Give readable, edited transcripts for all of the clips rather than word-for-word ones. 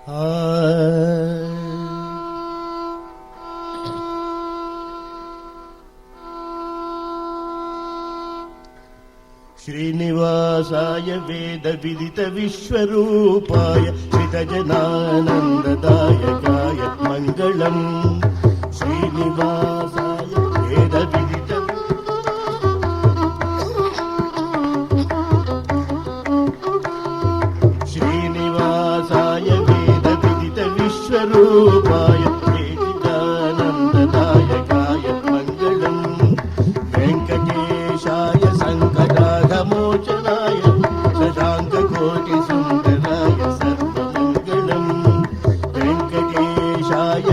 శ్రీనివాసాయ వేద విదిత విశ్వరూపాయ శ్రితజనానందదాయకాయ మంగళం. శ్రీనివాసాయ వేద విదిత శ్రీనివాసాయ వేద విదిత విశ్వరూపాయ శ్రితజనానందదాయకాయ మంగళం. వెంకటేశాయ సంకటాఘమోచనాయ శశాంకకోటి సుందరాయ సర్వమంగళం. వెంకటేశాయ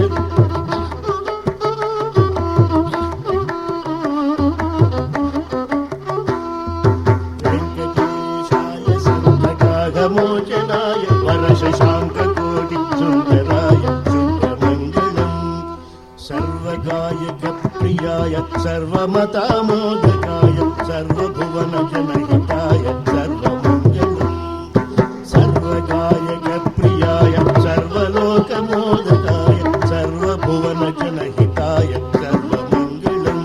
సంకటాఘమోచనాయ వరశశాంకకోటి సుందరాయ శుభమంగళం. సర్వగాయక ప్రియాయ సర్వమతామోదకాయ సర్వభువన జనహితాయ సర్వమంగళం. సర్వగాయక ప్రియాయ సర్వలోకమోదకాయ సర్వభువన జనహితాయ సర్వమంగళం.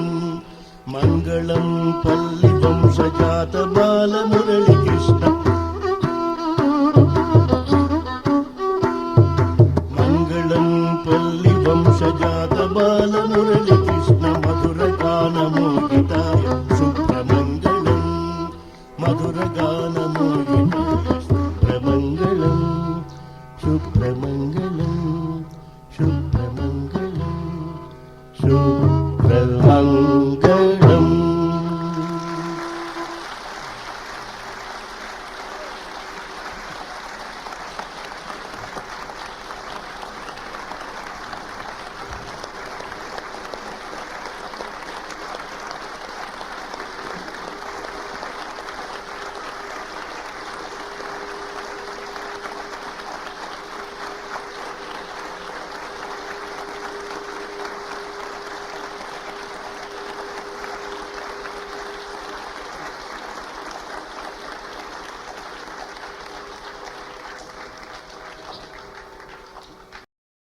మంగళం పల్లి వంశజాత బాలమురళి కృష్ణ. మంగళం పల్లి వంశజాత బాలమురళి కృష్ణ మధురగానమోహితాయ శుభ్రమంగళం. మధురగానమోహితాయ శుభ్రమంగళం. శుభ్రమంగళం.